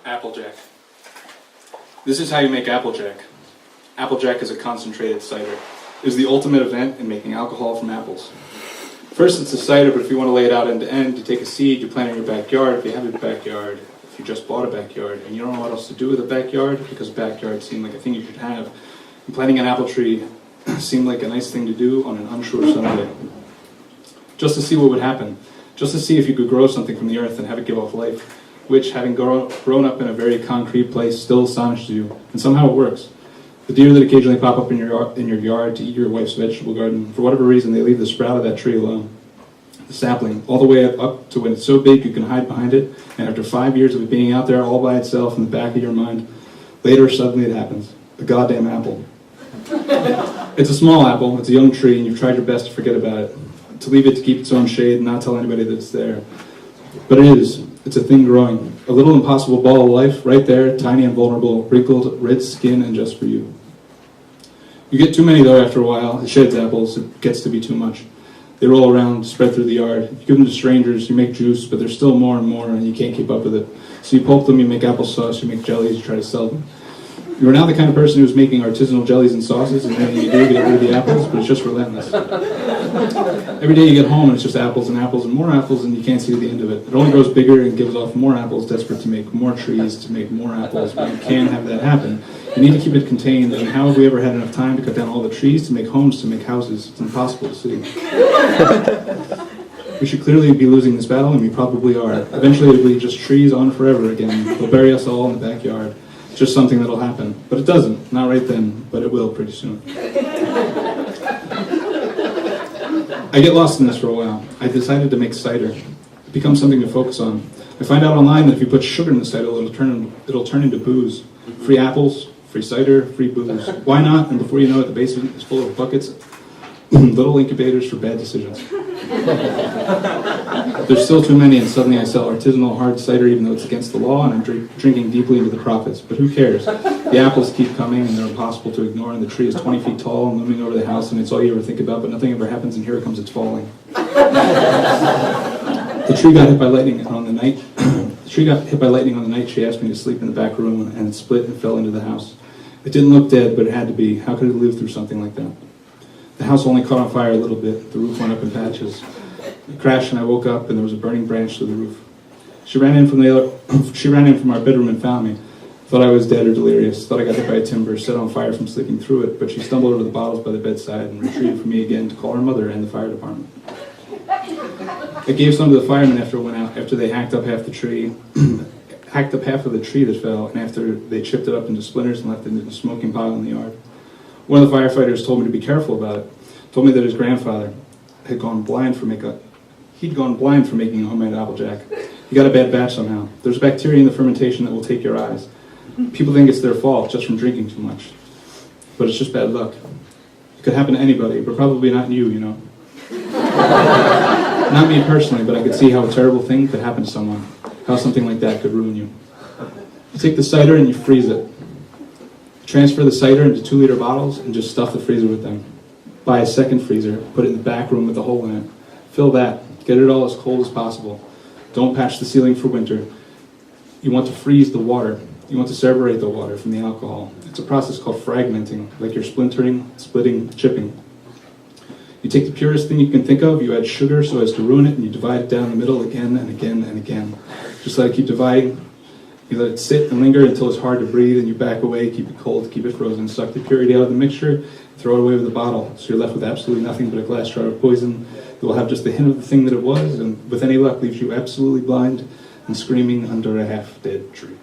Applejack. This is how you make Applejack. Applejack is a concentrated cider. It is the ultimate event in making alcohol from apples. First, it's a cider, but if you want to lay it out end to end, you take a seed, you plant it in your backyard. If you have a backyard, if you just bought a backyard, and you don't know what else to do with a backyard, because backyard seemed like a thing you should have, and planting an apple tree seemed like a nice thing to do on an unsure Sunday. Just to see what would happen. Just to see if you could grow something from the earth and have it give off life, which, having grown up in a very concrete place, still astonishes you, and somehow it works. The deer that occasionally pop up in your yard to eat your wife's vegetable garden, for whatever reason, they leave the sprout of that tree alone. The sapling, all the way up to when it's so big you can hide behind it, and after 5 years of it being out there all by itself in the back of your mind, later suddenly it happens. A goddamn apple. It's a small apple, it's a young tree, and you've tried your best to forget about it, to leave it to keep its own shade and not tell anybody that it's there. But it is. It's a thing growing. A little impossible ball of life, right there, tiny and vulnerable, wrinkled, red skin, and just for you. You get too many, though, after a while. It sheds apples. It gets to be too much. They roll around, spread through the yard. You give them to strangers, you make juice, but there's still more and more, and you can't keep up with it. So you pulp them, you make applesauce, you make jellies, you try to sell them. You are now the kind of person who's making artisanal jellies and sauces, and then you do get rid of the apples, but it's just relentless. Every day you get home and it's just apples and more apples, and you can't see the end of it. It only grows bigger and gives off more apples, desperate to make more trees, to make more apples, but you can't have that happen. You need to keep it contained, and how have we ever had enough time to cut down all the trees, to make homes, to make houses? It's impossible to see. We should clearly be losing this battle, and we probably are. Eventually it'll be just trees on forever again. They'll bury us all in the backyard. It's just something that'll happen. But it doesn't. Not right then, but it will pretty soon. I get lost in this for a while. I decided to make cider. It becomes something to focus on. I find out online that if you put sugar in the cider, it'll turn into booze. Free apples, free cider, free booze. Why not? And before you know it, the basement is full of buckets, little incubators for bad decisions. There's still too many, and suddenly I sell artisanal hard cider even though it's against the law, and I'm drinking deeply into the profits. But who cares? The apples keep coming, and they're impossible to ignore, and the tree is 20 feet tall and looming over the house, and it's all you ever think about, but nothing ever happens, and here it comes, it's falling. The tree got hit by lightning on the night. She asked me to sleep in the back room, and it split and fell into the house. It didn't look dead, but it had to be. How could it live through something like that? The house only caught on fire a little bit. The roof went up in patches. It crashed, and I woke up, and there was a burning branch to the roof. She ran in from our bedroom and found me. Thought I was dead or delirious. Thought I got hit by a timber, set on fire from sleeping through it. But she stumbled over the bottles by the bedside and retrieved for me again to call her mother and the fire department. I gave some to the firemen after it went out. After they hacked up half the tree, hacked up half of the tree that fell, and after they chipped it up into splinters and left it in a smoking pile in the yard. One of the firefighters told me to be careful about it. Told me that his grandfather had gone blind for making a homemade Applejack. He got a bad batch somehow. There's bacteria in the fermentation that will take your eyes. People think it's their fault just from drinking too much. But it's just bad luck. It could happen to anybody, but probably not you, you know. Not me personally, but I could see how a terrible thing could happen to someone. How something like that could ruin you. You take the cider and you freeze it. Transfer the cider into 2-liter bottles and just stuff the freezer with them. Buy a second freezer, put it in the back room with a hole in it. Fill that. Get it all as cold as possible. Don't patch the ceiling for winter. You want to freeze the water. You want to separate the water from the alcohol. It's a process called fragmenting, like you're splintering, splitting, chipping. You take the purest thing you can think of, you add sugar so as to ruin it, and you divide it down the middle again and again and again. Just let it keep dividing. You let it sit and linger until it's hard to breathe, and you back away, keep it cold, keep it frozen. Suck the purity out of the mixture, throw it away with the bottle. So you're left with absolutely nothing but a glass jar of poison that will have just the hint of the thing that it was, and with any luck leaves you absolutely blind and screaming under a half-dead tree.